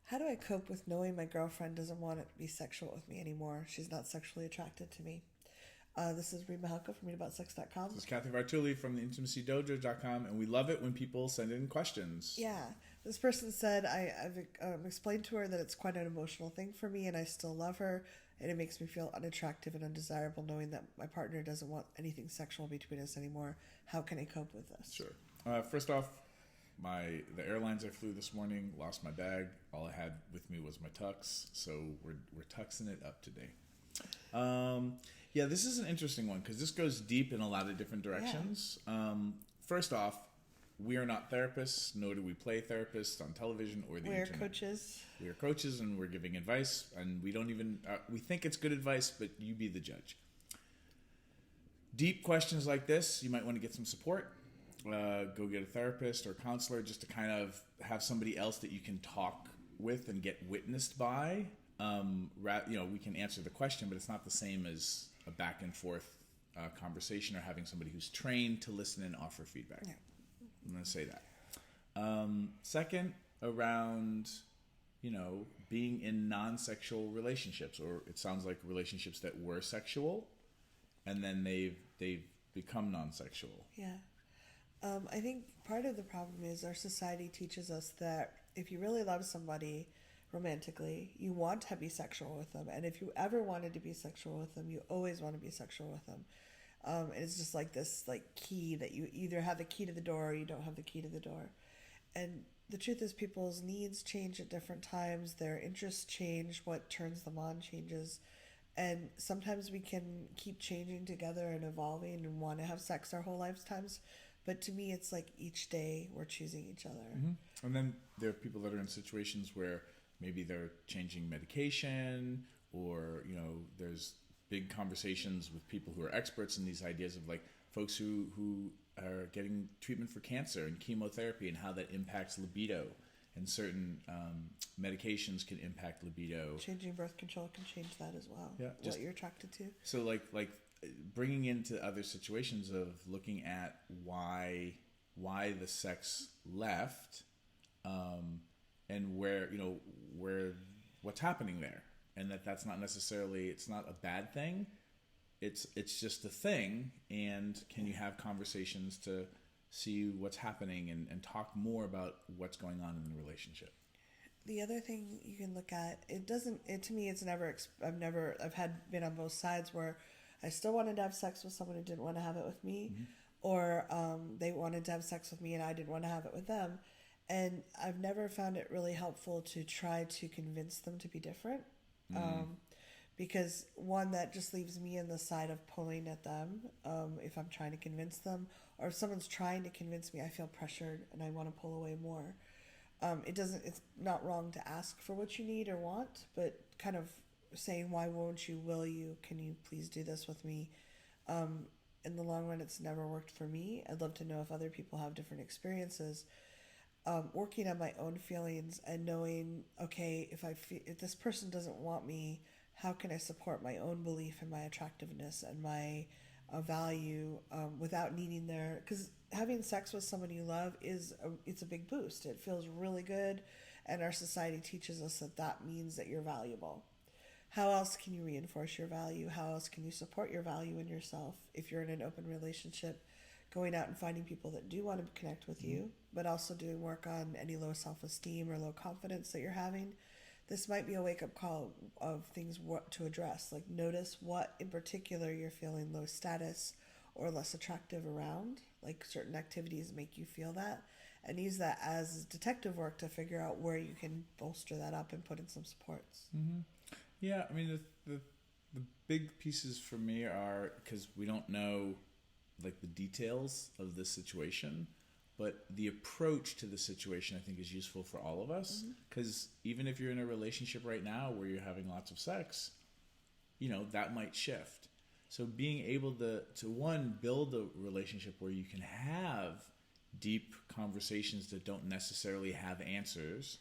How do I cope with knowing my girlfriend doesn't want to be sexual with me anymore? She's not sexually attracted to me. This is Reid from ReidAboutSex.com. This is Cathy from TheIntimacyDojo.com, and we love it when people send in questions. Yeah, this person said I've explained to her that it's quite an emotional thing for me, and I still love her, and it makes me feel unattractive and undesirable knowing that my partner doesn't want anything sexual between us anymore. How can I cope with this? Sure. First off, the Airlines I flew this morning lost my bag. All I had with me was my tux, so we're tuxing it up today. Yeah, this is an interesting one because this goes deep in a lot of different directions. Yeah. First off, we are not therapists, nor do we play therapists on television or the internet. We're coaches. We are coaches, and we're giving advice, and we don't even we think it's good advice, but you be the judge. Deep questions like this, you might want to get some support. Go get a therapist or a counselor just to kind of have somebody else that you can talk with and get witnessed by. We can answer the question, but it's not the same as a back and forth conversation or having somebody who's trained to listen and offer feedback. Yeah. I'm going to say that. Second, around, being in non-sexual relationships, or it sounds like relationships that were sexual, and then they've become non-sexual. Yeah. I think part of the problem is our society teaches us that if you really love somebody romantically, you want to be sexual with them, and if you ever wanted to be sexual with them, you always want to be sexual with them. And it's just like this key that you either have the key to the door or you don't have the key to the door. And the truth is people's needs change at different times, their interests change, what turns them on changes, and sometimes we can keep changing together and evolving and want to have sex our whole lifetimes. But to me, it's like each day we're choosing each other. Mm-hmm. And then there are people that are in situations where maybe they're changing medication, or, there's big conversations with people who are experts in these ideas of folks who are getting treatment for cancer and chemotherapy and how that impacts libido. And certain medications can impact libido. Changing birth control can change that as well. Yeah, what you're attracted to. So bringing into other situations of looking at why the sex left, and where what's happening there, and that's not necessarily, it's not a bad thing. It's just a thing, and can you have conversations to see what's happening and talk more about what's going on in the relationship. The other thing you can look at, to me, it's never, I've been on both sides where I still wanted to have sex with someone who didn't want to have it with me, mm-hmm. or they wanted to have sex with me and I didn't want to have it with them. And I've never found it really helpful to try to convince them to be different. Mm. Because one, that just leaves me in the side of pulling at them if I'm trying to convince them. Or if someone's trying to convince me, I feel pressured and I want to pull away more. It's not wrong to ask for what you need or want, but kind of saying, why won't you, will you, can you please do this with me? In the long run, it's never worked for me. I'd love to know if other people have different experiences. Working on my own feelings and knowing, okay, if this person doesn't want me, how can I support my own belief in my attractiveness and my value without needing because having sex with someone you love it's a big boost. It feels really good, and our society teaches us that means that you're valuable. How else can you reinforce your value? How else can you support your value in yourself if you're in an open relationship? Going out and finding people that do want to connect with you, but also doing work on any low self-esteem or low confidence that you're having. This might be a wake-up call of things to address. Notice what in particular you're feeling low status or less attractive around. Certain activities make you feel that, and use that as detective work to figure out where you can bolster that up and put in some supports. Mm-hmm. Yeah, I mean the big pieces for me are, because we don't know the details of this situation, but the approach to the situation I think is useful for all of us, because even if you're in a relationship right now where you're having lots of sex, that might shift. So being able to one, build a relationship where you can have deep conversations that don't necessarily have answers,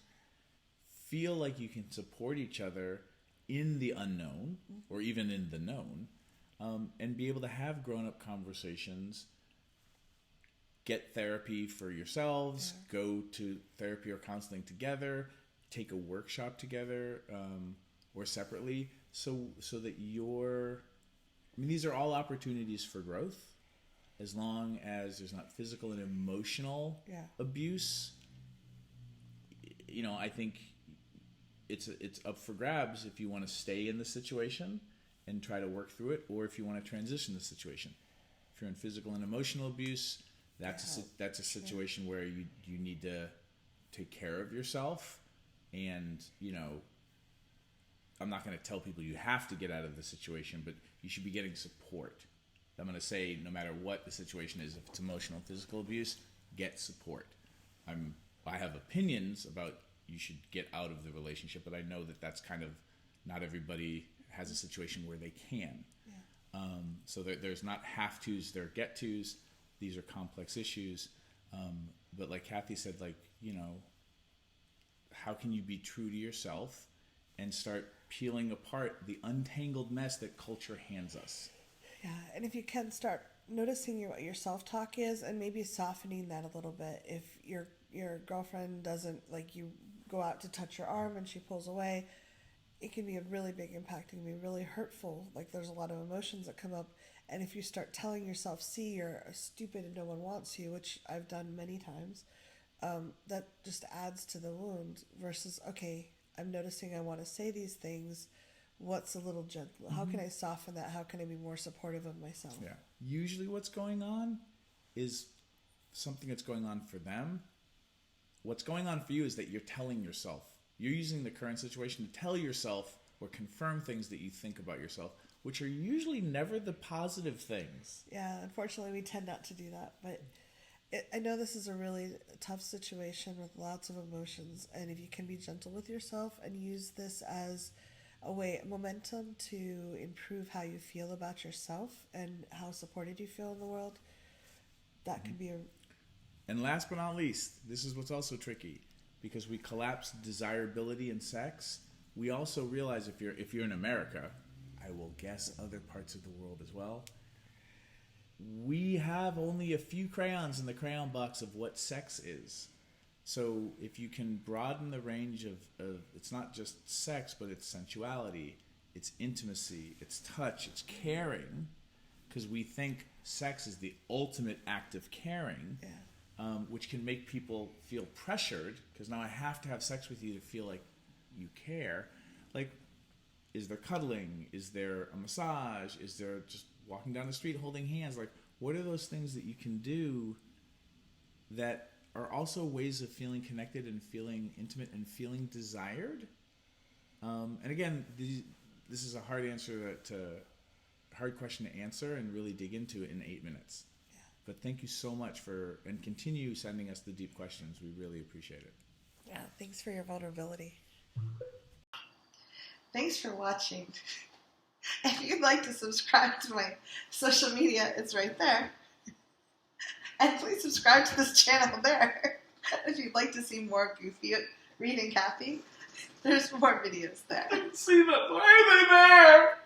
feel like you can support each other in the unknown or even in the known, and be able to have grown-up conversations, get therapy for yourselves, go to therapy or counseling together, take a workshop together or separately, so that you're. I mean, these are all opportunities for growth, as long as there's not physical and emotional abuse. You know, I think it's up for grabs if you want to stay in the situation and try to work through it, or if you want to transition the situation. If you're in physical and emotional abuse, that's a situation where you need to take care of yourself. And, you know, I'm not going to tell people you have to get out of the situation, but you should be getting support. I'm going to say, no matter what the situation is, if it's emotional, physical abuse, get support. I have opinions about you should get out of the relationship, but I know that that's kind of, not everybody has a situation where they can. Yeah. So there's not have-tos, there are get-tos. These are complex issues. But like Cathy said, like, you know, how can you be true to yourself and start peeling apart the untangled mess that culture hands us? Yeah, and if you can, start noticing what your self-talk is, and maybe softening that a little bit. If your girlfriend doesn't, like, you go out to touch your arm and she pulls away, it can be a really big impact. It can be really hurtful. Like, there's a lot of emotions that come up. And if you start telling yourself, see, you're stupid and no one wants you, which I've done many times, that just adds to the wound versus, okay, I'm noticing I want to say these things. What's a little gentle? How can I soften that? How can I be more supportive of myself? Yeah. Usually what's going on is something that's going on for them. What's going on for you is that you're telling yourself. You're using the current situation to tell yourself or confirm things that you think about yourself, which are usually never the positive things. Yeah, unfortunately, we tend not to do that. But I know this is a really tough situation with lots of emotions. And if you can be gentle with yourself and use this as a momentum to improve how you feel about yourself and how supported you feel in the world, that could be a... And last but not least, this is what's also tricky. Because we collapse desirability in sex, we also realize if you're in America, I will guess other parts of the world as well, we have only a few crayons in the crayon box of what sex is. So if you can broaden the range of it's not just sex, but it's sensuality, it's intimacy, it's touch, it's caring, because we think sex is the ultimate act of caring. Yeah. Which can make people feel pressured, because now I have to have sex with you to feel like you care. Like, is there cuddling? Is there a massage? Is there just walking down the street holding hands? Like, what are those things that you can do that are also ways of feeling connected and feeling intimate and feeling desired? And again, this is a hard question to answer and really dig into in 8 minutes. But thank you so much and continue sending us the deep questions. We really appreciate it. Yeah, thanks for your vulnerability. Thanks for watching. If you'd like to subscribe to my social media, it's right there. And please subscribe to this channel there. If you'd like to see more goofy Reid and Cathy, there's more videos there. See them. Why are they there?